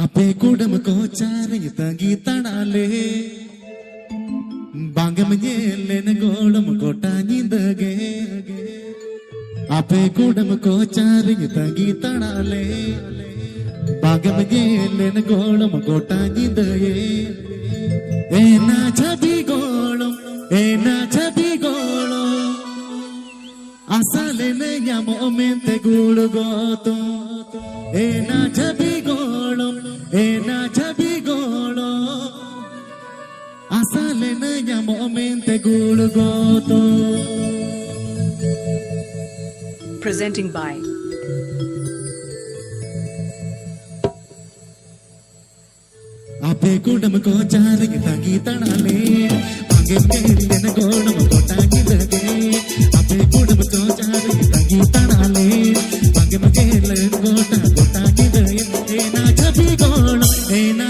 आपे कुडम को चारे तंगी तड़ाले बांगम जेलेन गोलम कोटा नींदगे आपे कुडम को चारे तंगी तड़ाले बांगम Jaylen गोलम Kota नींदगे Anna Chhabi गोलम asale ne llamo mente gulgoto ena chabi golom asale ne llamo mente gulgoto presenting by ape kudam ko chare tangi tanale bange mele ne golom ko tangi lage ape kudam ko chare tangi tanale bange mele gota gota ki de ena chabi golom ena